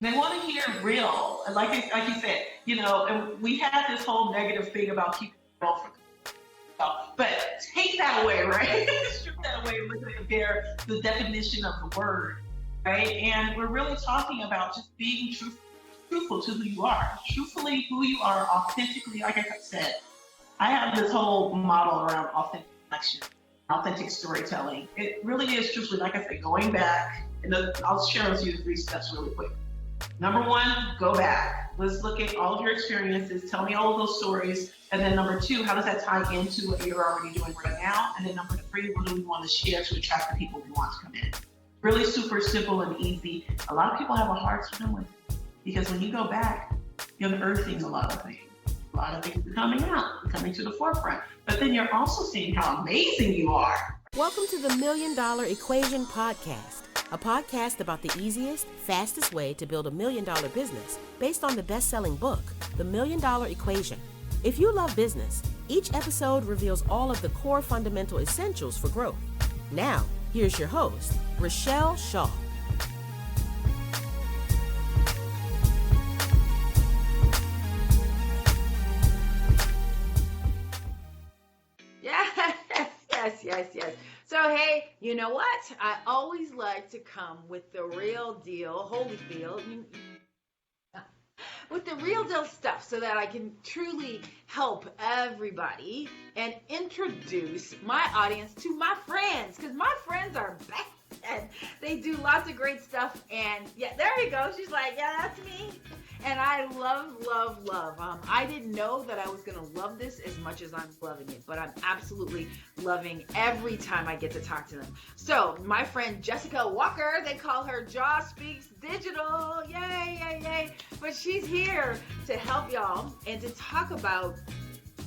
They want to hear real. And like you said, and we had this whole negative thing about keeping it real for but take that away, right? Strip that away and look at the definition of the word, right? And we're really talking about just being truthful to who you are, truthfully who you are, authentically. Like I said, I have this whole model around authentic action, authentic storytelling. It really is truthfully, like I said, going back. And I'll share with you the 3 steps really quick. Number one, go back. Let's look at all of your experiences. Tell me all of those stories. And then number two, how does that tie into what you're already doing right now? And then number three, what do we want to share to attract the people we want to come in? Really super simple and easy. A lot of people have a hard time with it because when you go back, you're unearthing a lot of things. A lot of things are coming out, coming to the forefront. But then you're also seeing how amazing you are. Welcome to the $1 Million Equation Podcast, a podcast about the easiest, fastest way to build $1 million business based on the best-selling book, The $1 Million Equation. If you love business, each episode reveals all of the core fundamental essentials for growth. Now, here's your host, Richelle Shaw. Yes. So, hey, you know what? I always like to come with the real deal, Holyfield, with the real deal stuff so that I can truly help everybody and introduce my audience to my friends, because my friends are back and they do lots of great stuff. And yeah, there you go. She's like, yeah, that's me. And I love. I didn't know that I was going to love this as much as I'm loving it, but I'm absolutely loving every time I get to talk to them. So my friend Jessica Walker, they call her Jaw Speaks Digital. Yay. But she's here to help y'all and to talk about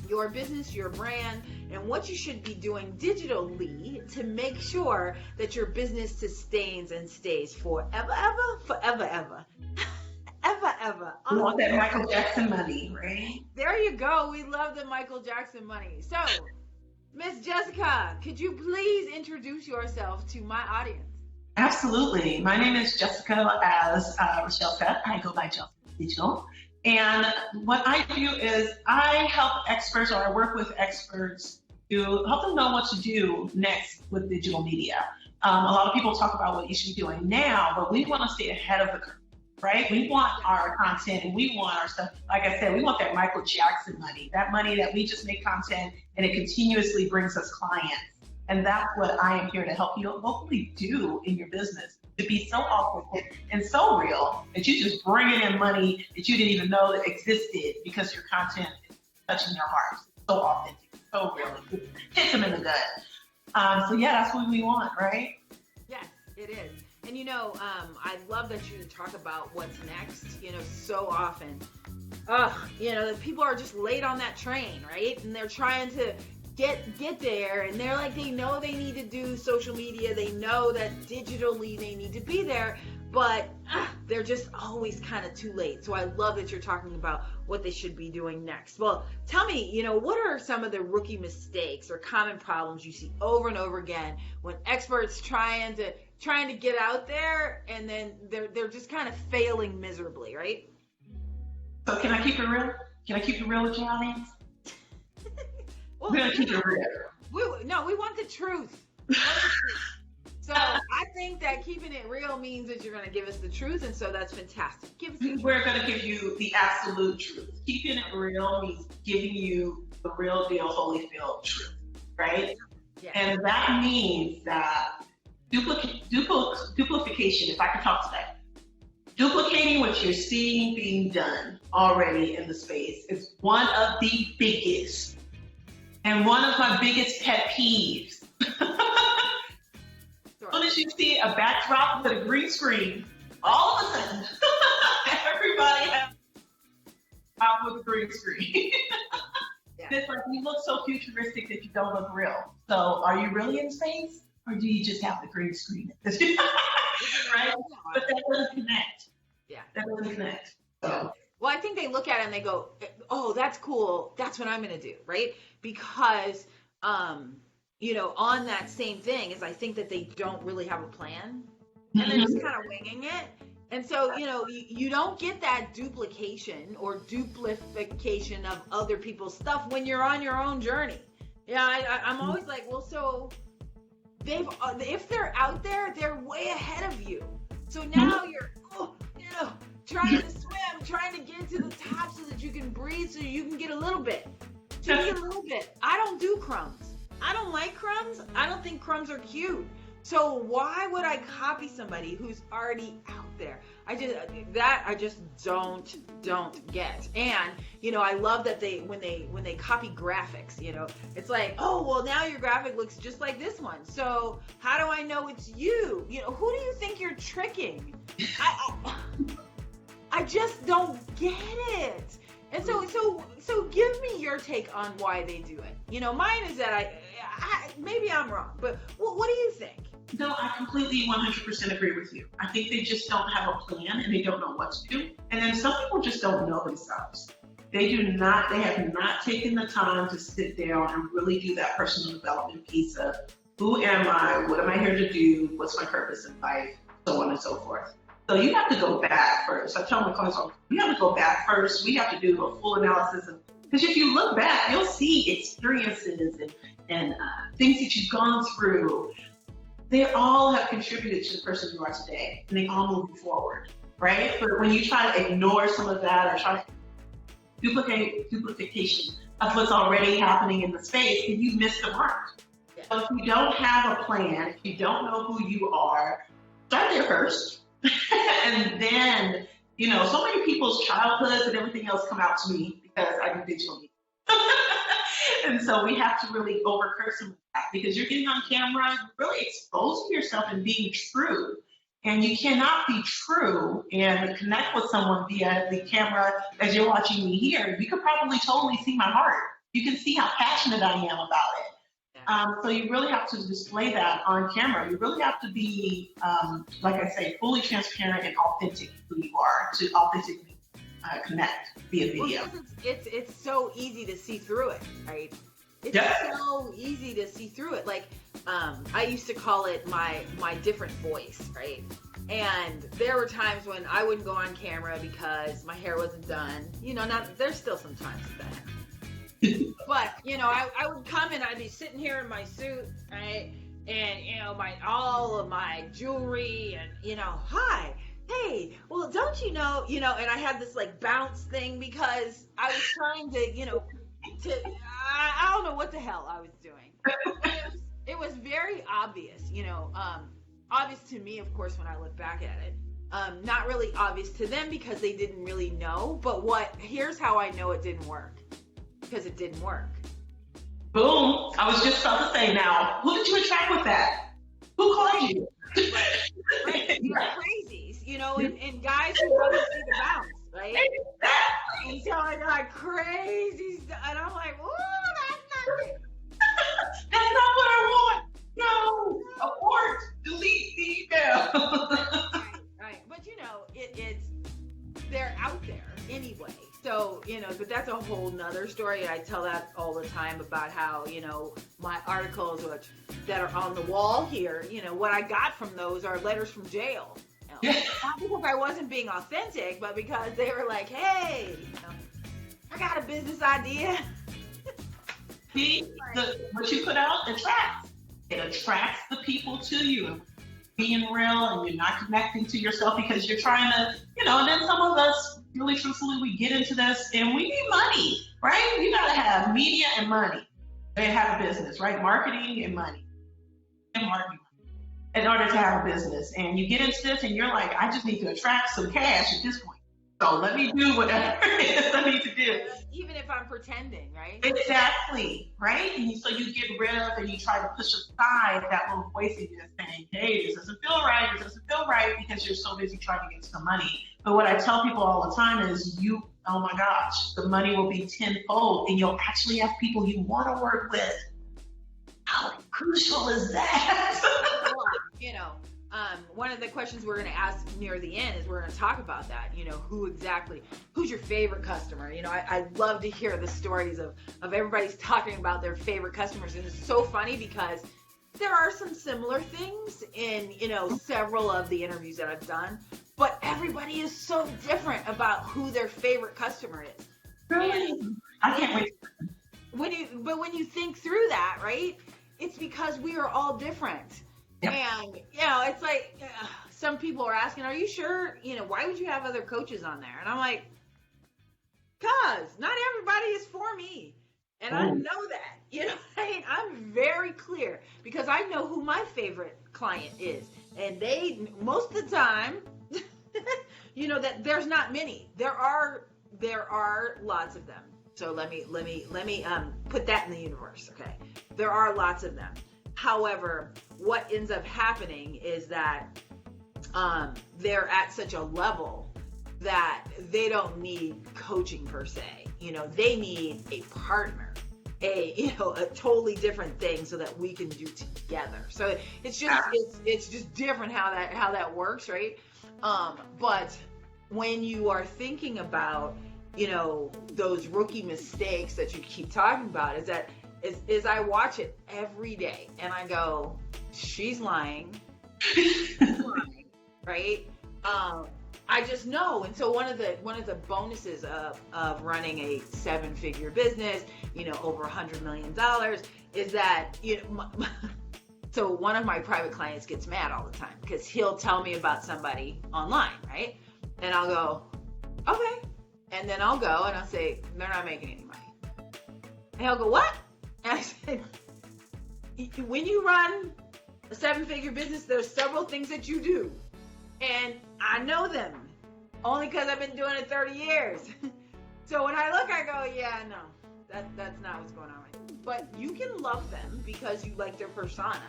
your business, your brand, and what you should be doing digitally to make sure that your business sustains and stays forever. Ever. We want that Michael Jackson money, right? There you go. We love the Michael Jackson money. So, Miss Jessica, could you please introduce yourself to my audience? Absolutely. My name is Jessica, as Richelle said. I go by Jessica Digital. And what I do is I help experts, or I work with experts to help them know what to do next with digital media. A lot of people talk about what you should be doing now, but we want to stay ahead of the curve. Right? We want our content and we want our stuff. Like I said, we want that Michael Jackson money, that money that we just make content and it continuously brings us clients. And that's what I am here to help you hopefully do in your business, to be so authentic and so real that you just bringing in money that you didn't even know that existed because your content is touching their hearts. It's so authentic, so real. It hits them in the gut. So yeah, that's what we want, right? Yes, it is. And I love that you talk about what's next, so often. People are just late on that train, right? And they're trying to get there, and they're like, they know they need to do social media, they know that digitally they need to be there, but they're just always kind of too late. So I love that you're talking about what they should be doing next. Well, tell me, what are some of the rookie mistakes or common problems you see over and over again when experts trying to get out there and then they're just kind of failing miserably, right? So can I keep it real? Can I keep it real with your audience? Well, We're gonna keep it real. We want the truth. So I think that keeping it real means that you're going to give us the truth, and so that's fantastic. Give us the truth. We're going to give you the absolute truth. Keeping it real means giving you the real deal, Holyfield truth, right? Yeah. And that means that duplication, if I can talk today, duplicating what you're seeing being done already in the space is one of the biggest and one of my biggest pet peeves. As soon as you see a backdrop with a green screen, all of a sudden, everybody has a with a green screen. Yeah. It's like you look so futuristic that you don't look real. So are you really in space, or do you just have the green screen? Right? But that doesn't connect. Yeah. That doesn't connect. So. Well, I think they look at it and they go, oh, that's cool. That's what I'm going to do, right? Because, on that same thing is I think that they don't really have a plan and they're just kind of winging it. And so, you don't get that duplication or duplication of other people's stuff when you're on your own journey. Yeah, I'm always like, well, so if they're out there, they're way ahead of you. So now you're, trying to swim, trying to get to the top so that you can breathe, so you can get a little bit. I don't do crumbs. I don't like crumbs. I don't think crumbs are cute. So why would I copy somebody who's already out there? I just don't get. And I love that when they copy graphics, it's like, oh well, now your graphic looks just like this one. So how do I know it's you? Who do you think you're tricking? I just don't get it. And so give me your take on why they do it. Mine is that I maybe I'm wrong, but what do you think? No, I completely 100% agree with you. I think they just don't have a plan and they don't know what to do. And then some people just don't know themselves. They have not taken the time to sit down and really do that personal development piece of who am I? What am I here to do? What's my purpose in life? So on and so forth. So you have to go back first. I tell my clients, you have to go back first. We have to do a full analysis because if you look back, you'll see experiences and things that you've gone through. They all have contributed to the person you are today, and they all move you forward, right? But when you try to ignore some of that or try to duplication of what's already happening in the space, then you miss the mark. Yeah. So if you don't have a plan, if you don't know who you are, start there first. And then, so many people's childhoods and everything else come out to me because I do digital media. And so we have to really overcome some of that because you're getting on camera, really exposing yourself and being true. And you cannot be true and connect with someone via the camera as you're watching me here. You could probably totally see my heart. You can see how passionate I am about it. So you really have to display that on camera. You really have to be, like I say, fully transparent and authentic who you are to authentically connect via video. Well, it's so easy to see through it, right? It's so easy to see through it. Like, I used to call it my different voice, right? And there were times when I wouldn't go on camera because my hair wasn't done. There's still some times that happens. But, I would come and I'd be sitting here in my suit, right? And, all of my jewelry and, hi. Hey, well, don't you know, and I had this like bounce thing because I was trying to, I don't know what the hell I was doing. But it was very obvious, obvious to me, of course, when I look back at it. Not really obvious to them because they didn't really know, but here's how I know it didn't work. Because it didn't work. Boom. I was just about to say now, who did you attract with that? Who called you? Right. You're crazies, and guys who want to see the bounce, right? Exactly. And so I got crazy stuff, and I'm like, ooh, that's not it. That's not what I want. No. Abort. Delete the email. Right. But it's they're out there anyway. So, but that's a whole nother story. I tell that all the time about how, my articles that are on the wall here, what I got from those are letters from jail. Not because I wasn't being authentic, but because they were like, hey, I got a business idea. See, what you put out attracts. It attracts the people to you. Being real and you're not connecting to yourself because you're trying to, and then some of us, really truthfully, we get into this and we need money, right? You got to have media and money. They have a business, right? Marketing and money. And marketing in order to have a business. And you get into this and you're like, I just need to attract some cash at this point. So let me do whatever it is I need to do. Even if I'm pretending, right? Exactly, right? And so you get rid of and you try to push aside that little voice in you saying, hey, this doesn't feel right, because you're so busy trying to get some money. But what I tell people all the time is oh my gosh, the money will be tenfold and you'll actually have people you want to work with. How crucial is that? One of the questions we're going to ask near the end is we're going to talk about that. Who's your favorite customer? I love to hear the stories of everybody's talking about their favorite customers. And it's so funny because there are some similar things in, several of the interviews that I've done. but everybody is so different about who their favorite customer is. Really? I can't wait. When you think through that, right? It's because we are all different. Yep. And, it's like, some people are asking, are you sure, why would you have other coaches on there? And I'm like, cause not everybody is for me. And I know that, I'm very clear because I know who my favorite client is. And they, most of the time, that there's not many. There are lots of them. So let me put that in the universe. Okay. There are lots of them. However, what ends up happening is that they're at such a level that they don't need coaching per se. They need a partner, a totally different thing so that we can do together. So it's just different how that works, right? But when you are thinking about, those rookie mistakes that you keep talking about, is I watch it every day and I go, she's lying, right? I just know. And so one of the bonuses of running a 7-figure business, over $100 million is that, so one of my private clients gets mad all the time because he'll tell me about somebody online, right? And I'll go, okay. And then I'll go and I'll say, they're not making any money. And he'll go, what? And I said, when you run a 7-figure business, there's several things that you do. And I know them only because I've been doing it 30 years. So when I look, I go, yeah, no, that's not what's going on right now. But you can love them because you like their persona,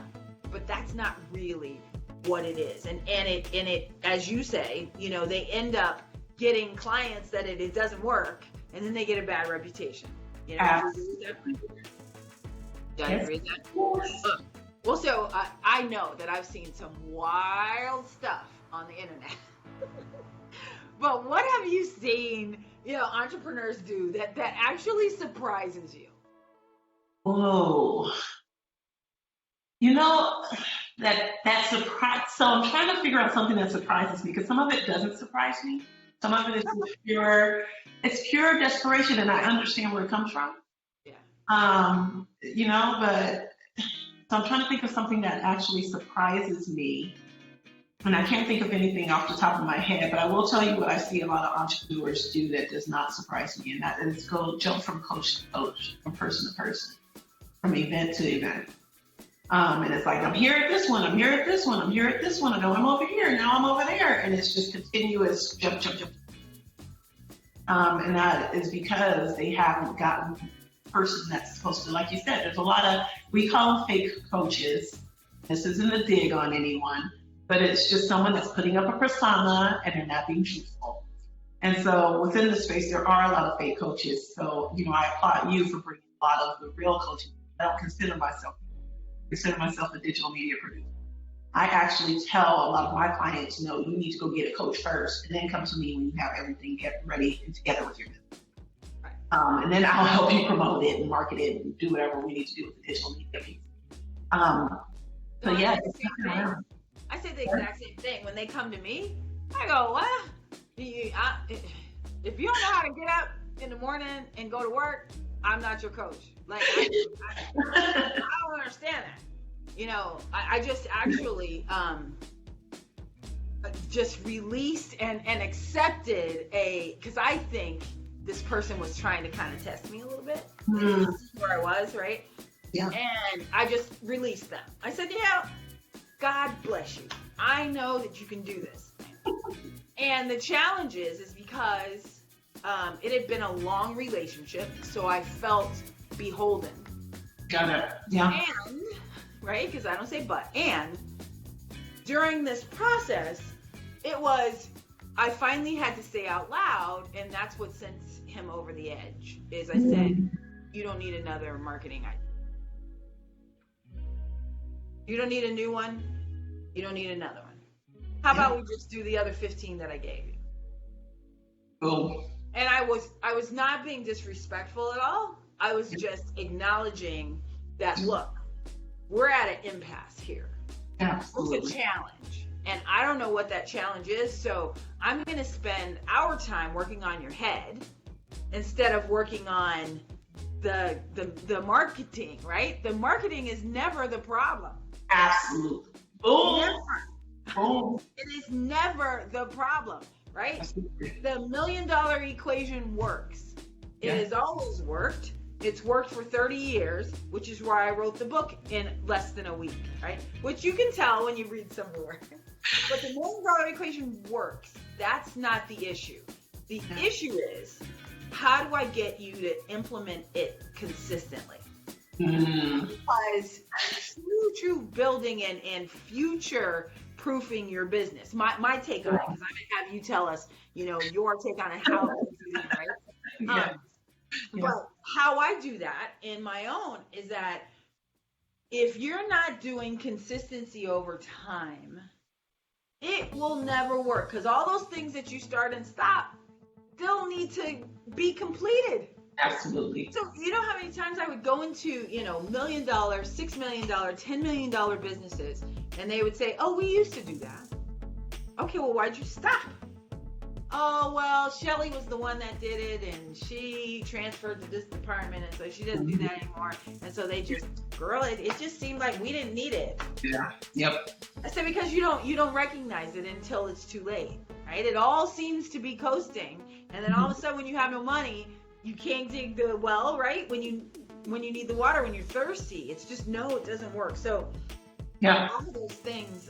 but that's not really what it is. And it, as you say, they end up getting clients that it doesn't work, and then they get a bad reputation. Do you agree with that? Do you agree with that? Well, so I know that I've seen some wild stuff on the internet. But what have you seen, entrepreneurs do that actually surprises you? Whoa. That surprise. So I'm trying to figure out something that surprises me because some of it doesn't surprise me. Some of it is pure desperation, and I understand where it comes from. Yeah. But so I'm trying to think of something that actually surprises me. And I can't think of anything off the top of my head, but I will tell you what I see a lot of entrepreneurs do that does not surprise me, and that is jump from coach to coach, from person to person, from event to event. And it's like, I'm here at this one, I'm here at this one, I'm here at this one, I know I'm over here, now I'm over there, and it's just continuous jump. And that is because they haven't gotten the person that's supposed to, like you said, there's a lot of, we call them fake coaches. This isn't a dig on anyone, but it's just someone that's putting up a persona and they're not being truthful. And so within the space, there are a lot of fake coaches. So, I applaud you for bringing a lot of the real coaching. I don't consider myself a digital media producer. I actually tell a lot of my clients, you need to go get a coach first and then come to me when you have everything get ready and together with your business. And then I'll help you promote it and market it and do whatever we need to do with the digital media piece. So yeah, I say the exact same thing. When they come to me, I go, what? If you don't know how to get up in the morning and go to work, I'm not your coach. Like, I don't understand that. I just actually just released and accepted because I think this person was trying to kind of test me a little bit. This is where I was, right? Yeah. And I just released them. I said, God bless you. I know that you can do this. And the challenge is because it had been a long relationship, so I felt beholden. Got it. Yeah. And, right, because I don't say but, and during this process, I finally had to say out loud, and that's what sent him over the edge, is I said, you don't need another marketing idea. You don't need a new one. You don't need another one. How about we just do the other 15 that I gave you? Oh. And I was not being disrespectful at all. I was just acknowledging that, look, we're at an impasse here. Absolutely. It's a challenge. And I don't know what that challenge is. So I'm going to spend our time working on your head instead of working on the marketing, right? The marketing is never the problem. Absolutely. Boom. Never. Boom. It is never the problem, right? Absolutely. The $1 million equation works. It Yeah. has always worked. It's worked for 30 years, which is why I wrote the book in less than a week, right? Which you can tell when you read some of the work. But the $1 million equation works. That's not the issue. The issue is, how do I get you to implement it consistently? Because true building and future proofing your business. My take on it, because I'm gonna have you tell us, your take on it, how you do it, right? Yeah. But how I do that in my own is that if you're not doing consistency over time, it will never work, because all those things that you start and stop still need to be completed. Absolutely. So you know how many times I would go into, $1 million, $6 million, $10 million businesses, and they would say, oh, we used to do that. Okay, well, why'd you stop? Oh, well, Shelly was the one that did it, and she transferred to this department, and so she doesn't do that anymore. And so they just, it just seemed like we didn't need it. Yeah. Yep. I said, because you don't recognize it until it's too late, right? It all seems to be coasting, and then all of a sudden when you have no money, you can't dig the well, right? When you need the water, when you're thirsty, it's just, no, it doesn't work. So all of those things,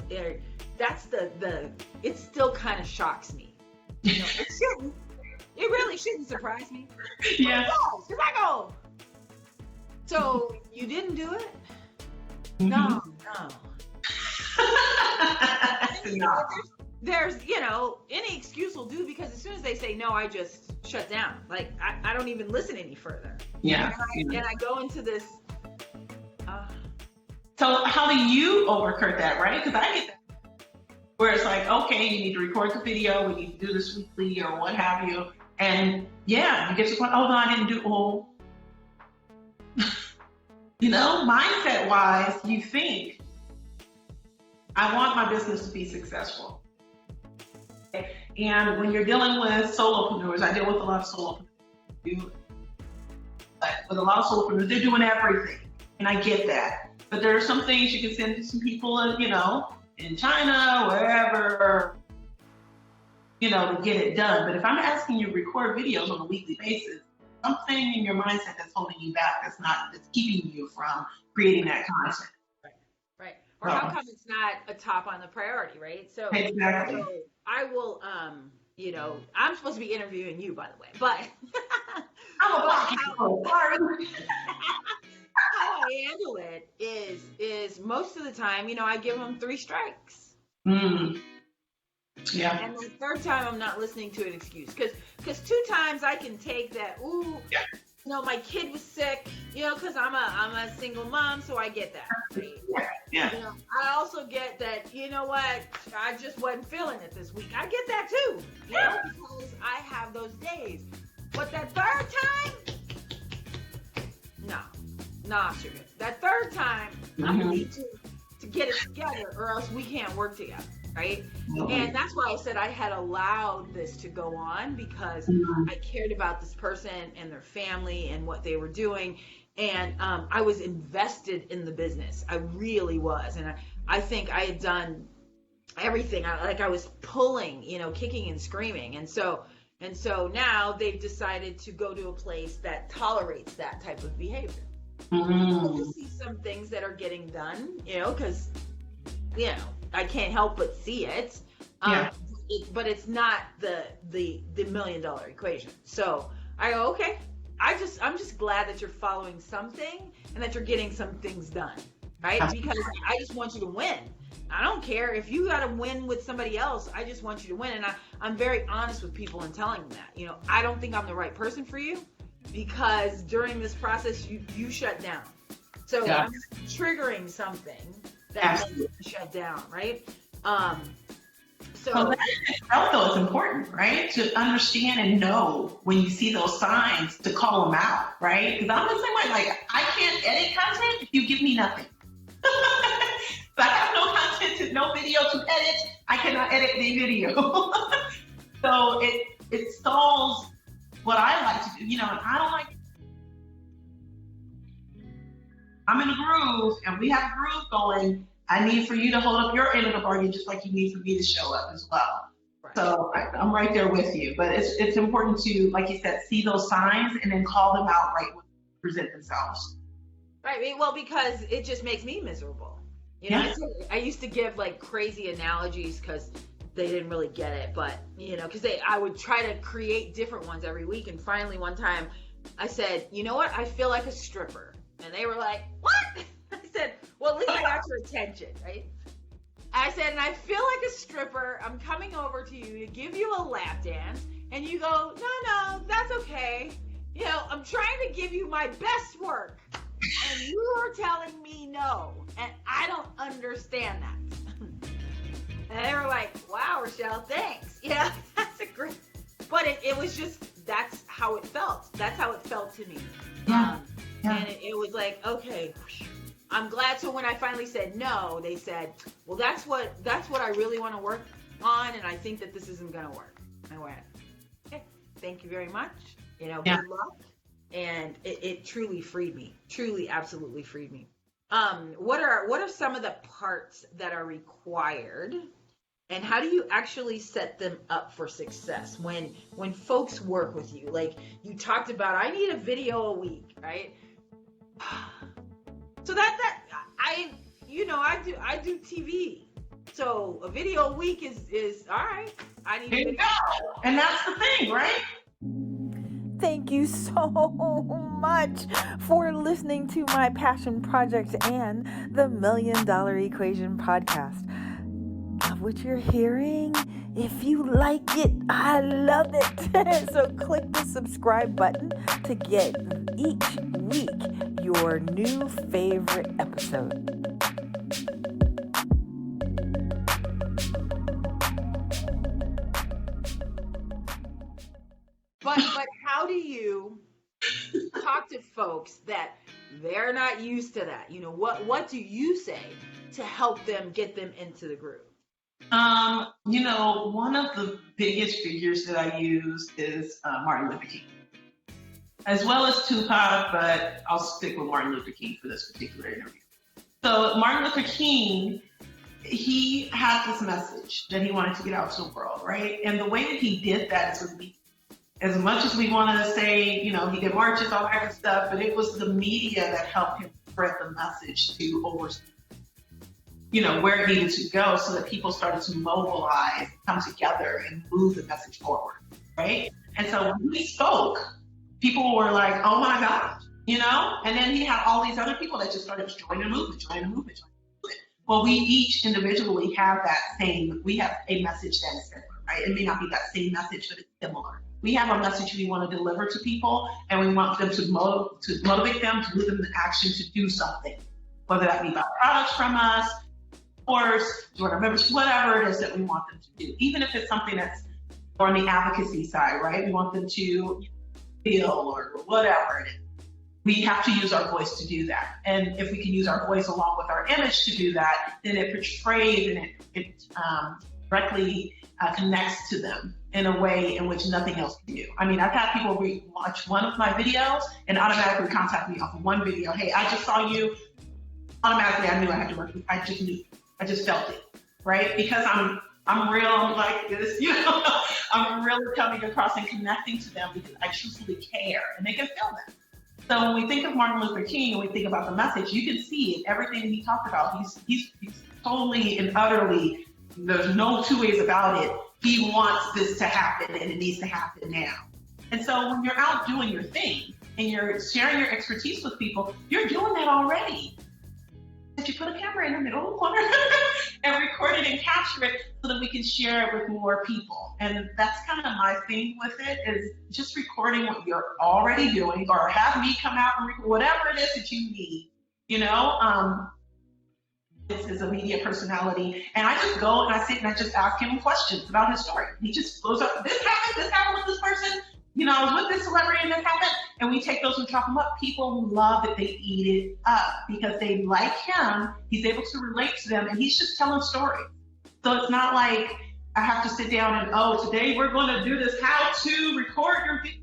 that's it still kind of shocks me. It shouldn't. It really shouldn't surprise me. Yeah. Because I go, so you didn't do it? No. There's, any excuse will do, because as soon as they say no, I just shut down. Like, I don't even listen any further. Yeah. And I go into this. So how do you overcome that, right? Because I get that. Where it's like, okay, you need to record the video, we need to do this weekly or what have you. And you get to the point, oh no, I didn't do, mindset wise, you think, I want my business to be successful. And when you're dealing with solopreneurs, I deal with a lot of solopreneurs. But with a lot of solopreneurs, they're doing everything. And I get that. But there are some things you can send to some people, in China, wherever, to get it done. But if I'm asking you to record videos on a weekly basis, something in your mindset that's holding you back, that's keeping you from creating that content. Right. Or how come it's not a top on the priority, right? So exactly. So I will, I'm supposed to be interviewing you, by the way, but how I handle it is most of the time, I give them 3 strikes. Yeah. And the third time, I'm not listening to an excuse, because 2 times I can take that. My kid was sick, because I'm a single mom, so I get that. Right? Yeah. I also get that. I just wasn't feeling it this week. I get that too. Because I have those days. But that third time, no, sugar. That third time, I need to get it together, or else we can't work together. Right? And that's why I said I had allowed this to go on, because I cared about this person and their family and what they were doing. And I was invested in the business. I really was. And I think I had done everything. I was pulling, kicking and screaming. And so now they've decided to go to a place that tolerates that type of behavior. You see some things that are getting done, because, I can't help but see it. But it's not the $1 million equation. So I go, okay, I'm just glad that you're following something and that you're getting some things done, right? Because I just want you to win. I don't care if you got to win with somebody else. I just want you to win. And I'm very honest with people in telling them that, I don't think I'm the right person for you, because during this process, you shut down. So I'm triggering something that makes you shut down, right? So that itself, though, is important, right? To understand and know when you see those signs, to call them out, right? Because I'm the same way. Like, I can't edit content if you give me nothing. So I have no content to no video to edit. I cannot edit the video. So it stalls what I like to do, and I don't like. I'm in a groove, and we have a groove going. I need for you to hold up your end of the bargain, just like you need for me to show up as well. Right. So I'm right there with you. But it's important to, like you said, see those signs and then call them out right when they present themselves. Right. Well, because it just makes me miserable. I used to give like crazy analogies because they didn't really get it, but because I would try to create different ones every week, and finally one time I said, you know what? I feel like a stripper. And they were like, what? I said, well, at least I got your attention, right? I said, and I feel like a stripper. I'm coming over to you to give you a lap dance. And you go, no, that's okay. I'm trying to give you my best work. And you are telling me no. And I don't understand that. And they were like, wow, Richelle, thanks. That's a great. But it was just, that's how it felt. That's how it felt to me. Yeah. And it was like, okay, I'm glad. So when I finally said no, they said, well, that's what I really want to work on, and I think that this isn't going to work. I went, okay, thank you very much. Good luck. And it truly freed me. Truly, absolutely freed me. What are some of the parts that are required, and how do you actually set them up for success when folks work with you? Like you talked about, I need a video a week, right? So that I do TV. So a video a week is all right. I need there you go. And that's the thing, right? Thank you so much for listening to my passion project and the $1 Million Equation podcast. Love what you're hearing? If you like it, I love it. So click the subscribe button to get each week your new favorite episode. But how do you talk to folks that they're not used to that? What do you say to help them get them into the groove? One of the biggest figures that I use is Martin Luther King, as well as Tupac, but I'll stick with Martin Luther King for this particular interview. So Martin Luther King, he had this message that he wanted to get out to the world, right? And the way that he did that is with media. As much as we want to say, he did marches, all that kind of stuff, but it was the media that helped him spread the message to overseas. Where it needed to go so that people started to mobilize, come together and move the message forward, right? And so when he spoke, people were like, oh my gosh, And then he had all these other people that just started joining the movement. Well, we each individually have we have a message that is similar, right? It may not be that same message, but it's similar. We have a message we want to deliver to people, and we want them to motivate them, to move them to action, to do something, whether that be buy products from us, course, join our membership, whatever it is that we want them to do. Even if it's something that's on the advocacy side, right? We want them to feel or whatever it is. We have to use our voice to do that. And if we can use our voice along with our image to do that, then it portrays and it directly connects to them in a way in which nothing else can do. I mean, I've had people watch one of my videos and automatically contact me off of one video. Hey, I just saw you. Automatically, I knew I had to work with. I just knew. I just felt it, right? Because I'm real like this, I'm really coming across and connecting to them because I truly care, and they can feel that. So when we think of Martin Luther King and we think about the message, you can see it. Everything he talked about, he's totally and utterly, there's no two ways about it. He wants this to happen, and it needs to happen now. And so when you're out doing your thing and you're sharing your expertise with people, you're doing that already. That you put a camera in the middle of the corner and record it and capture it so that we can share it with more people. And that's kind of my thing with it, is just recording what you're already doing, or have me come out and record whatever it is that you need. This is a media personality, and I just go and I sit and I just ask him questions about his story. He just goes up, this happened with this person. I was with this celebrity and this happened, and we take those and chop them up. People love that they eat it up because they like him. He's able to relate to them, and he's just telling stories. So it's not like I have to sit down and, today we're going to do this how to record your video.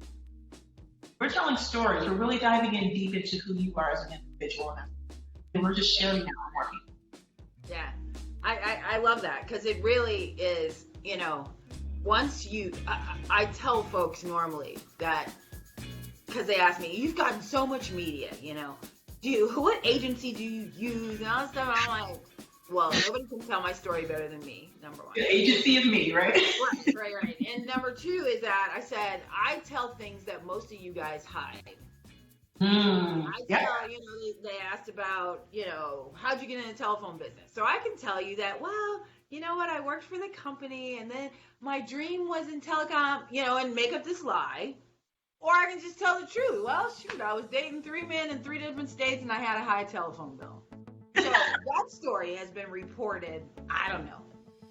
We're telling stories. We're really diving in deep into who you are as an individual, and we're just sharing that with more people. Yeah, I love that, because it really is, once I tell folks normally that, because they ask me, you've gotten so much media, what agency do you use and all that stuff. I'm like, well, nobody can tell my story better than me, number one. The agency is me, right? Right. And number two is that I said, I tell things that most of you guys hide. They asked about, how'd you get in the telephone business? So I can tell you that, well, you know what, I worked for the company, and then my dream was in telecom, and make up this lie. Or I can just tell the truth. Well, shoot, I was dating 3 men in 3 different states, and I had a high telephone bill. So that story has been reported, I don't know,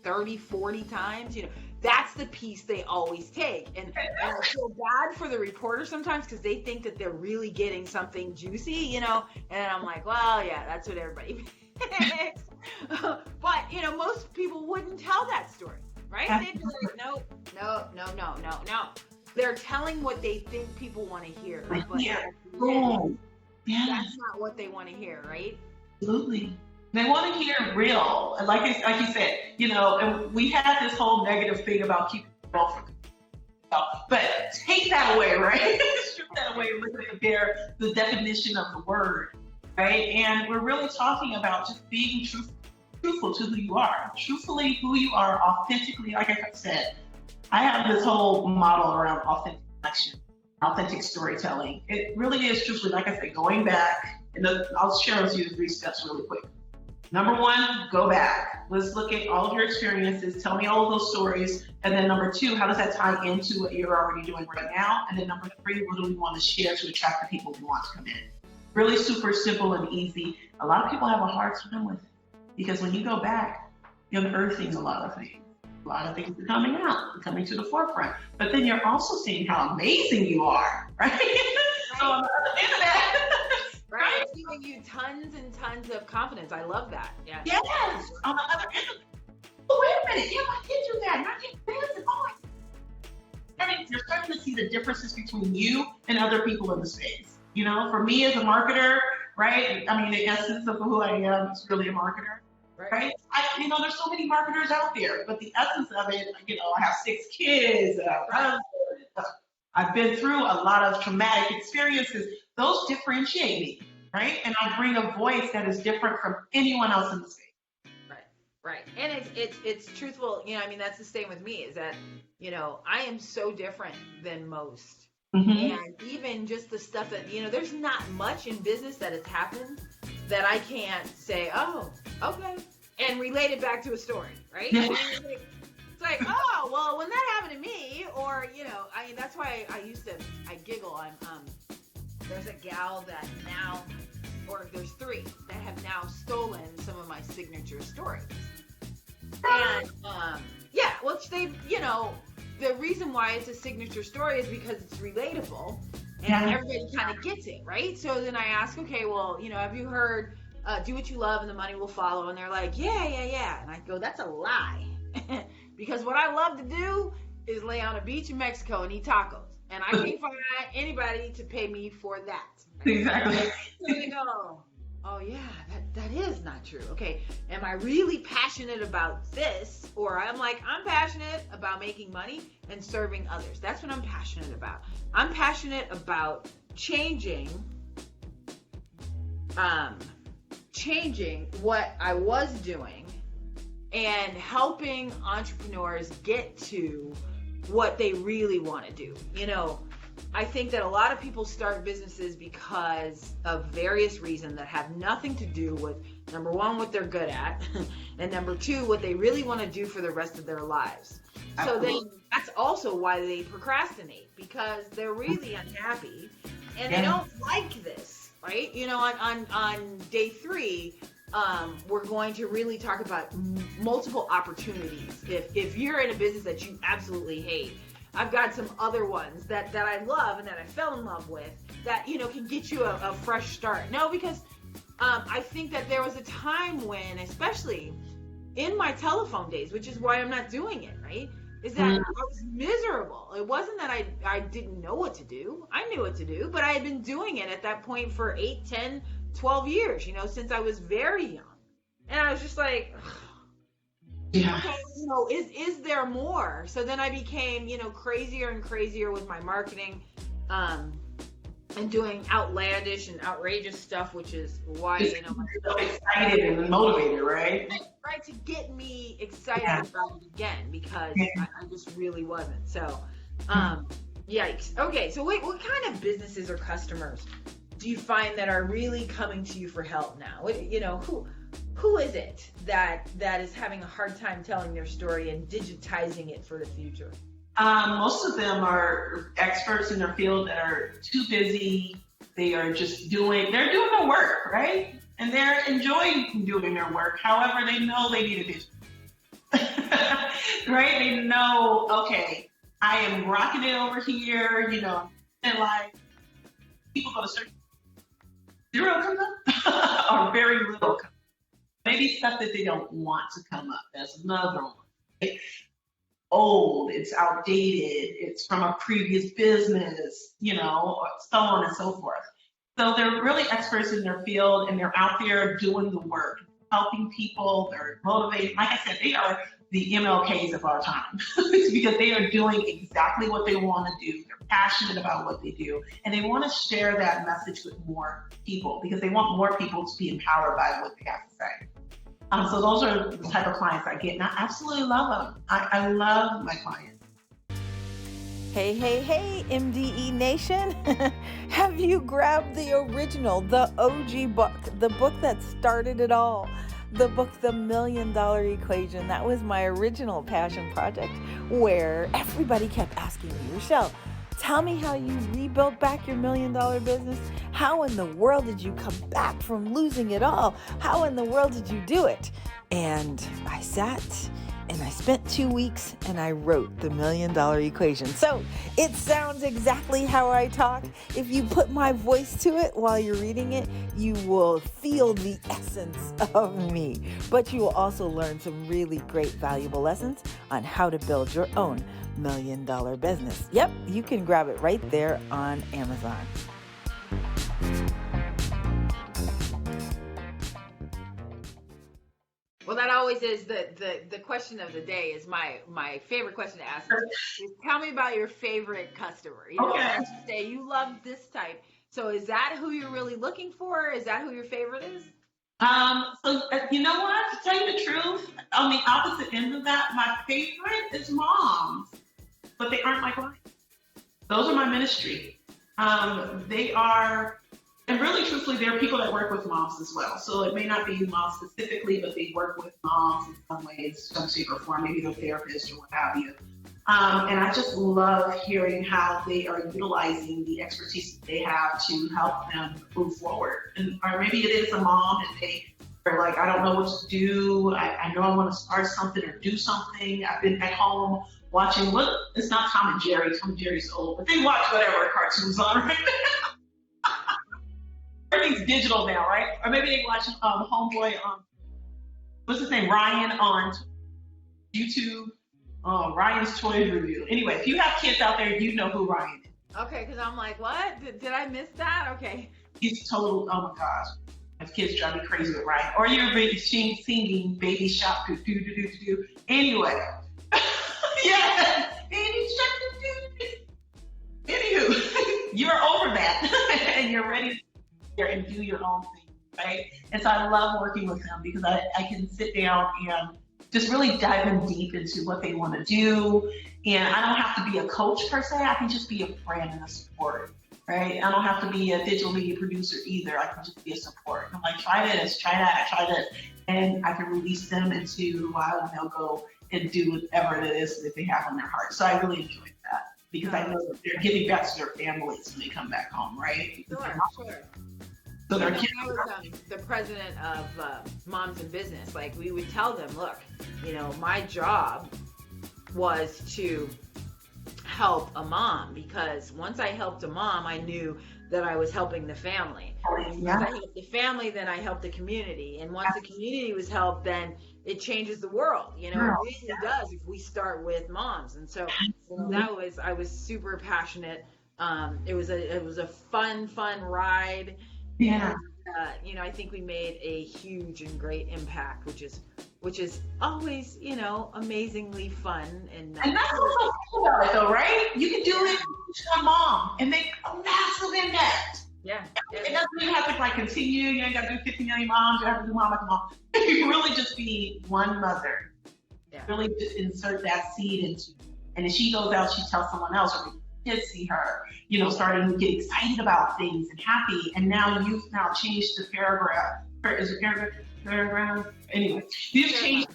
30, 40 times. That's the piece they always take. And I feel bad for the reporter sometimes, because they think that they're really getting something juicy, and I'm like, well, yeah, that's what everybody thinks. But, most people wouldn't tell that story, right? They'd be like, no. They're telling what they think people want to hear. But that's not what they want to hear, right? Absolutely. They want to hear real. Like you said, and we had this whole negative thing about keeping it real for but take that away, right? Strip that away and look at the definition of the word, right? And we're really talking about just being truthful to who you are. Truthfully who you are, authentically, like I said. I have this whole model around authentic connection, authentic storytelling. It really is truthfully, like I said, going back, and I'll share with you the 3 steps really quick. Number 1, go back. Let's look at all of your experiences. Tell me all of those stories. And then number 2, how does that tie into what you're already doing right now? And then number 3, what do we want to share to attract the people who want to come in? Really super simple and easy. A lot of people have a hard time with it, because when you go back, you're unearthing a lot of things. A lot of things are coming out, coming to the forefront. But then you're also seeing how amazing you are, right? So on the other end of that, right? It's giving you tons and tons of confidence. I love that. Yeah. Yes. On the other end of it. Oh, wait a minute. Yeah, I did do that. And I did this. And you're starting to see the differences between you and other people in the space. For me as a marketer, right? I mean, the essence of who I am is really a marketer. Right? There's so many marketers out there, but the essence of it, I have 6 kids, I've been through a lot of traumatic experiences. Those differentiate me, right? And I bring a voice that is different from anyone else in the space. Right. And it's truthful. That's the same with me, is that, I am so different than most. Mm-hmm. And even just the stuff that, there's not much in business that has happened that I can't say, oh, okay, and relate it back to a story, right? Yeah. It's like, oh, well, when that happened to me, or, that's why I giggle. There's a gal that now, or there's 3 that have now stolen some of my signature stories. And, which they, the reason why it's a signature story is because it's relatable. And everybody kind of gets it, right? So then I ask, okay, well, have you heard do what you love and the money will follow? And they're like, yeah. And I go, that's a lie. Because what I love to do is lay on a beach in Mexico and eat tacos. And I can't find anybody to pay me for that. Right? Exactly. So they go, oh yeah, that is not true. Okay, am I really passionate about this? Or I'm passionate about making money and serving others. That's what I'm passionate about. I'm passionate about changing what I was doing and helping entrepreneurs get to what they really want to do. I think that a lot of people start businesses because of various reasons that have nothing to do with, number 1, what they're good at, and number 2, what they really want to do for the rest of their lives. So that's also why they procrastinate, because they're really unhappy and they don't like this, right? On day 3, we're going to really talk about multiple opportunities. If you're in a business that you absolutely hate, I've got some other ones that I love and that I fell in love with that, you know, can get you a fresh start. No, because I think that there was a time when, especially in my telephone days, which is why I'm not doing it, right? Is that I was miserable. It wasn't that I didn't know what to do. I knew what to do, but I had been doing it at that point for 8, 10, 12 years, you know, since I was very young. And I was just like, Yeah. okay, you know, is there more? So then I became, you know, crazier and crazier with my marketing, and doing outlandish and outrageous stuff, which is why, you know, So excited and motivated, right? right, to get me excited Yeah. about it again, because Yeah. I just really wasn't. So, yikes. Okay, so wait, what kind of businesses or customers do you find that are really coming to you for help now? What, you know, who is it that is having a hard time telling their story and digitizing it for the future? Most of them are experts in their field that are too busy. They are just doing their work, right? And they're enjoying doing their work. However, they know they need a vision, right? They know, okay, I am rocking it over here, you know, and like people go to search, zero comes up or very little comes up. Maybe stuff that they don't want to come up. That's another one. Right? Old, it's outdated, it's from a previous business, you know, so on and so forth. So they're really experts in their field, and they're out there doing the work, helping people, they're motivated. Like I said, they are the MLKs of our time because they are doing exactly what they want to do. They're passionate about what they do, and they want to share that message with more people because they want more people to be empowered by what they have to say. So those are the type of clients I get, and I absolutely love them. I love my clients. Hey, MDE Nation. Have you grabbed the original, the OG book, the book that started it all? The book, The $1 Million Equation. That was my original passion project, where everybody kept asking me, Richelle, tell me how you rebuilt back your $1 million business. How in the world did you come back from losing it all? How in the world did you do it? And I sat and I spent 2 weeks and I wrote The $1 Million Equation. So it sounds exactly how I talk. If you put my voice to it while you're reading it, you will feel the essence of me. But you will also learn some really great, valuable lessons on how to build your own $1 million business. Yep, you can grab it right there on Amazon. Well, that always is the question of the day. Is my favorite question to ask is tell me about your favorite customer. You know, Okay. let's just say you love this type. So is that who you're really looking for? Is that who your favorite is? You know what? To tell you the truth, on the opposite end of that, my favorite is moms, but they aren't my clients. Those are my ministry. They are, and really truthfully, there are people that work with moms as well. So it may not be moms specifically, but they work with moms in some ways, some shape or form, maybe they're therapists or what have you. And I just love hearing how they are utilizing the expertise that they have to help them move forward. Or maybe it is a mom and they are like, I don't know what to do. I know I want to start something or do something. I've been at home watching it's not Tom and Jerry. Tom and Jerry's old, but they watch whatever cartoons on right now. Everything's digital now, right? Or maybe they watch Homeboy on, what's his name, Ryan on YouTube. Ryan's Toy Review. Anyway, if you have kids out there, you know who Ryan is. Okay, because I'm like, what? Did I miss that? Okay. He's total, oh my gosh. My kids drive me crazy with Ryan. Or you're singing Baby Shark, do, do, do, do, do. Anyway. Yeah. Baby Shark, do, do, do. Anywho, you're over that. And you're ready to sit and do your own thing, right? And so I love working with them because I can sit down and just really dive in deep into what they want to do. And I don't have to be a coach per se. I can just be a friend and a support, right? I don't have to be a digital media producer either. I can just be a support. I'm like, try this, try that, try this. And I can release them into wild and they'll go and do whatever it is that they have on their heart. So I really enjoy that because I know that they're giving back to their families when they come back home, right? Sure. So When their kids. I was the president of Moms in Business, like we would tell them, look, you know, my job was to help a mom, because once I helped a mom, I knew that I was helping the family. And once I helped the family, then I helped the community. And once the community was helped, then it changes the world. You know, it really does if we start with moms. And so I was super passionate. It was a fun ride. Yeah. And, I think we made a huge and great impact, which is always, amazingly fun. And that's what's so cool about it, though, right? You can do it to a mom and make a massive impact. Yeah. It doesn't even have to continue. You ain't got to do 50 million moms. You have to do mom after mom. You can really just be one mother. Yeah. Really just insert that seed into it. And if she goes out, she tells someone else, or kids see her, starting to get excited about things and happy. And now you've changed the paragraph. Is it paragraph? Anyway, you've changed.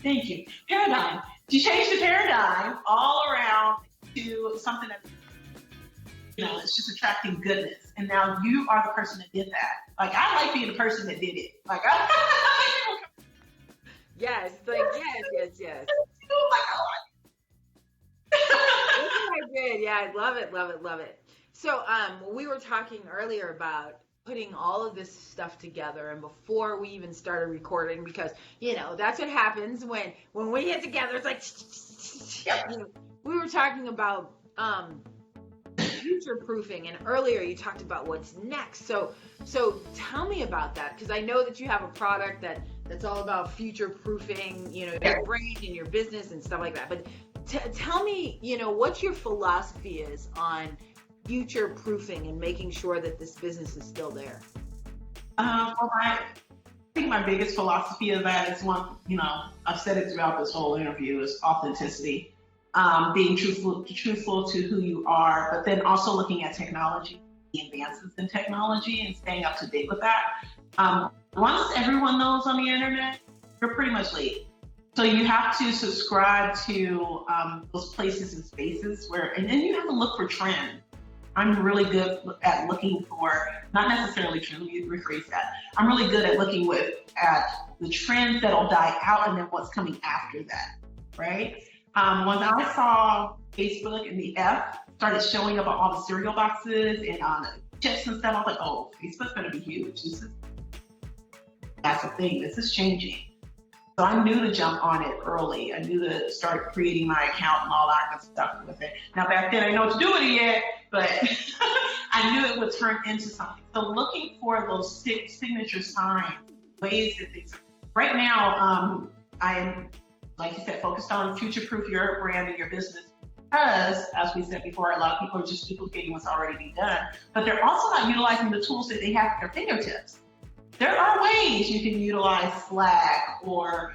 Thank you. Paradigm. You changed the paradigm all around to something that, it's just attracting goodness. And now you are the person that did that. I like being the person that did it. Yes. Yes. I did. Yeah, I love it. So, we were talking earlier about putting all of this stuff together, and before we even started recording, because that's what happens when we get together. It's like, we were talking about future proofing, and earlier you talked about what's next. So tell me about that, because I know that you have a product that's all about future proofing, your brand and your business and stuff like that. But tell me, what your philosophy is on future proofing and making sure that this business is still there. I think my biggest philosophy of that is one, I've said it throughout this whole interview, is authenticity. Being truthful to who you are, but then also looking at technology, the advances in technology, and staying up to date with that. Once everyone knows on the internet, you're pretty much late. So you have to subscribe to those places and spaces and then you have to look for trends. I'm really good at looking for, not necessarily trends, let me rephrase that. I'm really good at looking at the trends that'll die out and then what's coming after that, right? When I saw Facebook and the F started showing up on all the cereal boxes and on chips and stuff, I was like, oh, Facebook's gonna be huge. That's the thing, this is changing. So I knew to jump on it early. I knew to start creating my account and all that kind of stuff with it. Now back then I didn't know what to do with it yet, but I knew it would turn into something. So looking for those signature signs, ways that things. Right now, I'm, like you said, focused on future-proof your brand and your business, because, as we said before, a lot of people are just duplicating what's already being done, but they're also not utilizing the tools that they have at their fingertips. There are ways you can utilize Slack or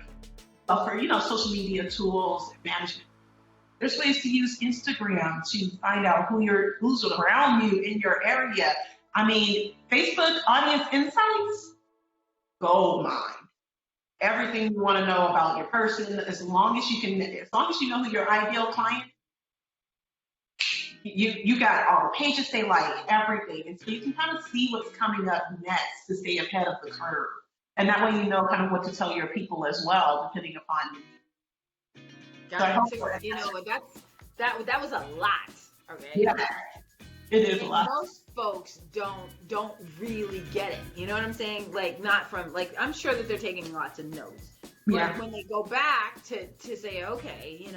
for social media tools and management. There's ways to use Instagram to find out who's around you in your area. I mean, Facebook audience insights, gold mine. Everything you want to know about your person, as long as you know who your ideal client. You got all the pages they like, everything. And so you can kind of see what's coming up next to stay ahead of the curve. And that way you know kind of what to tell your people as well, depending upon you. That was a lot. Okay. Yeah. It is a lot. Most folks don't really get it. You know what I'm saying? Not from I'm sure that they're taking lots of notes. But when they go back to say, okay,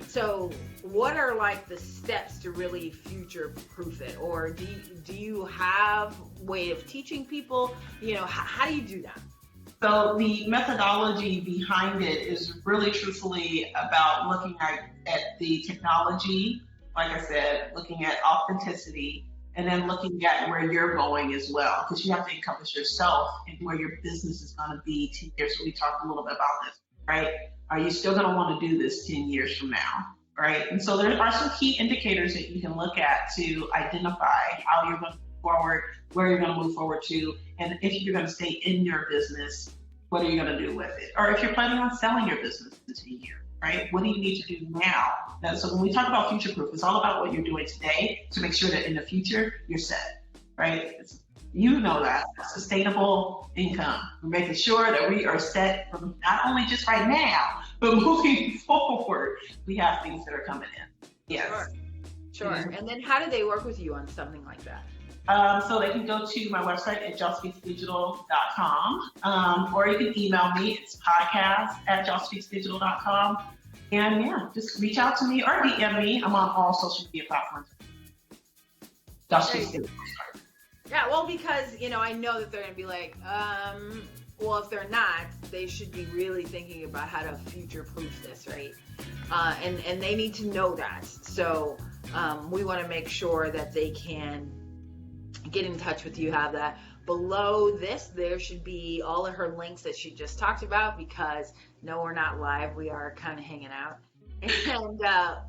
so what are the steps to really future proof it? Or do you have a way of teaching people? How do you do that? So the methodology behind it is really truthfully about looking at the technology, like I said, looking at authenticity, and then looking at where you're going as well, because you have to encompass yourself and where your business is going to be 10 years. So we talked a little bit about this, right? Are you still going to want to do this 10 years from now, right? And so there are some key indicators that you can look at to identify how you're going to move forward, where you're going to move forward to, and if you're going to stay in your business, what are you going to do with it? Or if you're planning on selling your business in 10 years, right? What do you need to do now? So when we talk about future proof, it's all about what you're doing today to make sure that in the future you're set, right? That sustainable income. We're making sure that we are set from not only just right now, but moving forward. We have things that are coming in. Yes. Sure. And then how do they work with you on something like that? So they can go to my website at jawspeaksdigital.com, or you can email me. It's podcast@jawspeaksdigital.com. And yeah, just reach out to me or DM me. I'm on all social media platforms. Yeah, well, because, I know that they're going to be like, well, if they're not, they should be really thinking about how to future-proof this, right? And they need to know that. So we want to make sure that they can get in touch with you, have that. Below this, there should be all of her links that she just talked about, because no, we're not live. We are kind of hanging out. And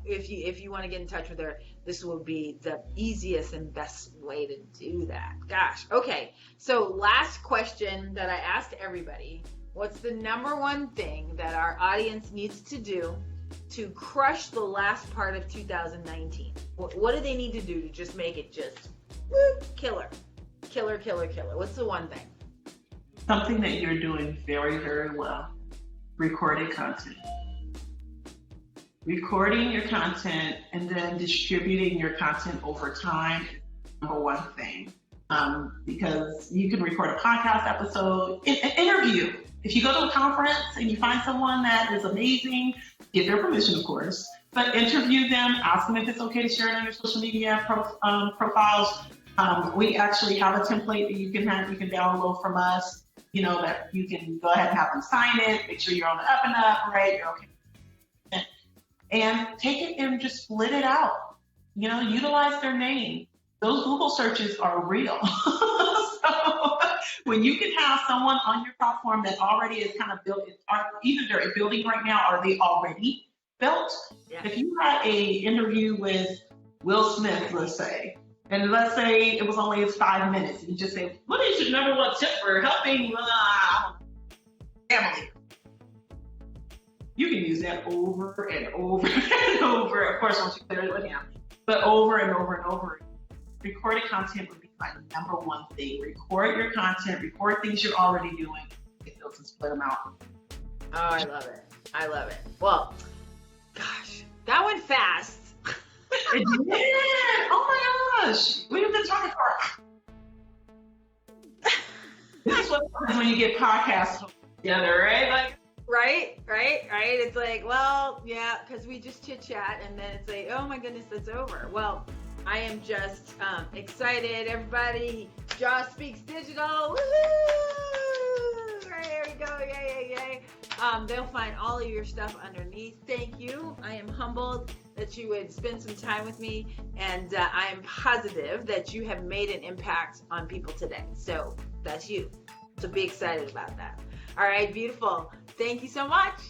if you want to get in touch with her, this will be the easiest and best way to do that. Gosh. Okay. So last question that I asked everybody: what's the number one thing that our audience needs to do to crush the last part of 2019? What do they need to do to just make it just killer? What's the one thing? Something that you're doing very, very well: recorded content. Recording your content and then distributing your content over time is the number one thing. Because you can record a podcast episode, an interview. If you go to a conference and you find someone that is amazing, get their permission, of course, but interview them, ask them if it's okay to share it on your social media profiles. We actually have a template that you can download from us, that you can go ahead and have them sign it, make sure you're on the up and up, right? You're okay. And take it and just split it out. Utilize their name. Those Google searches are real. So when you can have someone on your platform that already is kind of built, either they're building right now or they already built. Yeah. If you had a interview with Will Smith, let's say, and let's say it was only 5 minutes, and you just say, what is your number one tip for helping family? You can use that over and over and over. Of course, once you clear it with him, but over and over and over. Recorded content would be my number one thing. Record your content, record things you're already doing, get those and split them out. Oh, I love it. Well, gosh, that went fast. It did. Oh my gosh. We've been talking for. This is what happens when you get podcasts together, right? Right. It's like, well, yeah, because we just chit chat, and then it's like, oh my goodness, that's over. Well, I am just excited. Everybody, Jaw Speaks Digital. Woohoo! Right, here we go. Yay. They'll find all of your stuff underneath. Thank you. I am humbled that you would spend some time with me, and I am positive that you have made an impact on people today. So that's you. So be excited about that. All right, beautiful. Thank you so much.